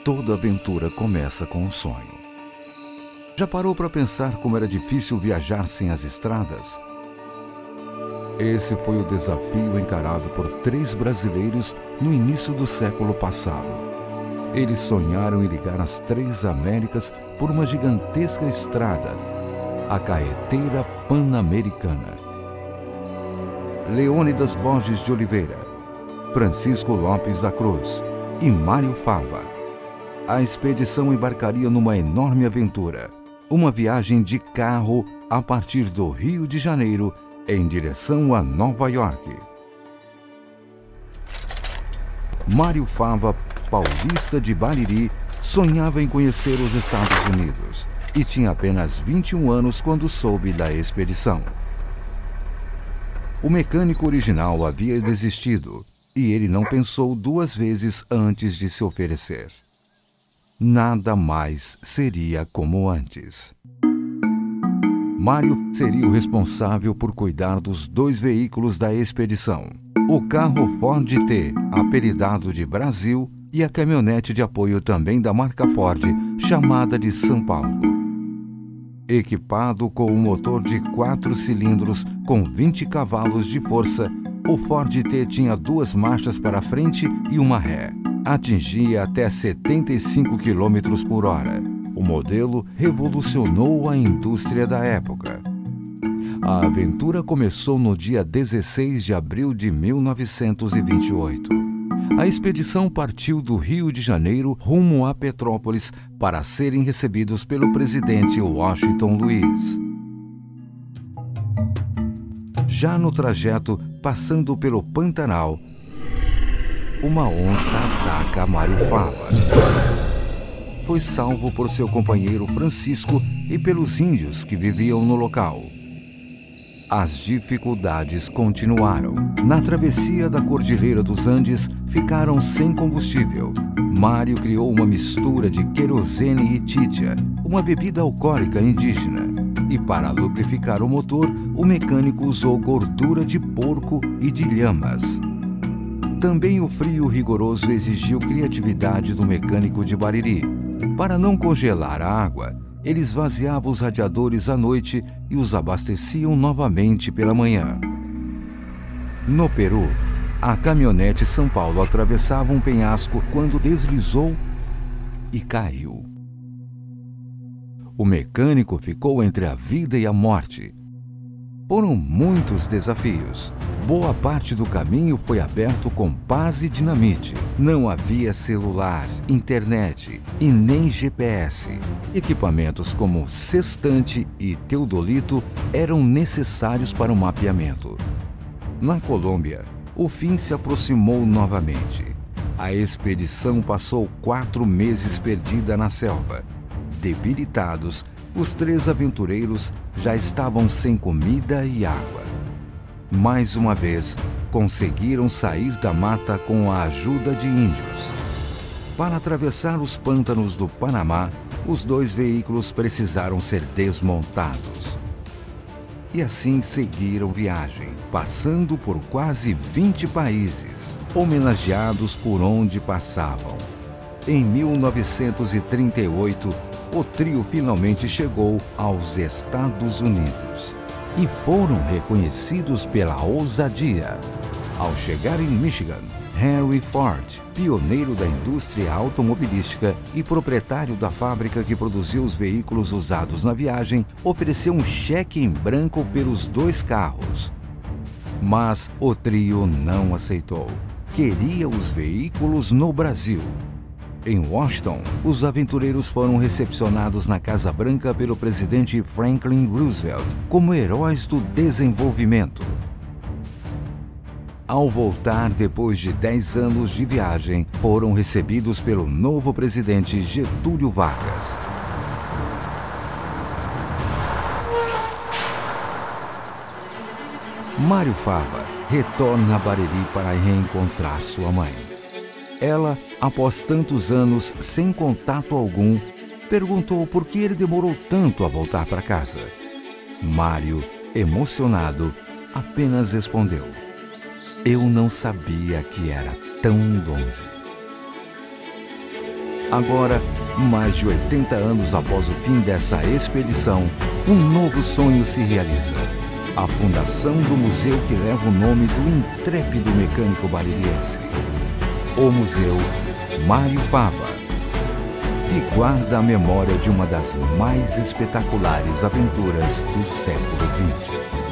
Toda aventura começa com um sonho. Já parou para pensar como era difícil viajar sem as estradas? Esse foi o desafio encarado por 3 brasileiros no início do século passado. Eles sonharam em ligar as 3 Américas por uma gigantesca estrada, a Carretera Pan-Americana. Leônidas Borges de Oliveira, Francisco Lopes da Cruz e Mário Fava. A expedição embarcaria numa enorme aventura, uma viagem de carro a partir do Rio de Janeiro em direção a Nova York. Mário Fava, paulista de Bariri, sonhava em conhecer os Estados Unidos e tinha apenas 21 anos quando soube da expedição. O mecânico original havia desistido e ele não pensou 2 vezes antes de se oferecer. Nada mais seria como antes. Mário seria o responsável por cuidar dos 2 veículos da expedição: o carro Ford T, apelidado de Brasil, e a caminhonete de apoio também da marca Ford, chamada de São Paulo. Equipado com um motor de 4 cilindros com 20 cavalos de força, o Ford T tinha 2 marchas para frente e uma ré. Atingia até 75 km por hora. O modelo revolucionou a indústria da época. A aventura começou no dia 16 de abril de 1928. A expedição partiu do Rio de Janeiro rumo a Petrópolis para serem recebidos pelo presidente Washington Luiz. Já no trajeto, passando pelo Pantanal, uma onça ataca Mário Fava. Foi salvo por seu companheiro Francisco e pelos índios que viviam no local. As dificuldades continuaram. Na travessia da Cordilheira dos Andes, ficaram sem combustível. Mário criou uma mistura de querosene e títia, uma bebida alcoólica indígena. E para lubrificar o motor, o mecânico usou gordura de porco e de lhamas. Também o frio rigoroso exigiu criatividade do mecânico de Bariri. Para não congelar a água, eles esvaziavam os radiadores à noite e os abasteciam novamente pela manhã. No Peru, a caminhonete São Paulo atravessava um penhasco quando deslizou e caiu. O mecânico ficou entre a vida e a morte. Foram muitos desafios. Boa parte do caminho foi aberto com pás e dinamite. Não havia celular, internet e nem GPS. Equipamentos como sextante e teodolito eram necessários para o mapeamento. Na Colômbia, o fim se aproximou novamente. A expedição passou 4 meses perdida na selva. Debilitados, os 3 aventureiros já estavam sem comida e água. Mais uma vez, conseguiram sair da mata com a ajuda de índios. Para atravessar os pântanos do Panamá, os 2 veículos precisaram ser desmontados. E assim seguiram viagem, passando por quase 20 países, homenageados por onde passavam. Em 1938, o trio finalmente chegou aos Estados Unidos e foram reconhecidos pela ousadia. Ao chegar em Michigan, Henry Ford, pioneiro da indústria automobilística e proprietário da fábrica que produziu os veículos usados na viagem, ofereceu um cheque em branco pelos 2 carros. Mas o trio não aceitou. Queria os veículos no Brasil. Em Washington, os aventureiros foram recepcionados na Casa Branca pelo presidente Franklin Roosevelt como heróis do desenvolvimento. Ao voltar depois de 10 anos de viagem, foram recebidos pelo novo presidente Getúlio Vargas. Mário Fava retorna a Bariri para reencontrar sua mãe. Ela, após tantos anos sem contato algum, perguntou por que ele demorou tanto a voltar para casa. Mário, emocionado, apenas respondeu: "Eu não sabia que era tão longe. Agora, mais de 80 anos após o fim dessa expedição, um novo sonho se realiza. A fundação do museu que leva o nome do intrépido mecânico baririense. O Museu Mário Fava, que guarda a memória de uma das mais espetaculares aventuras do século XX.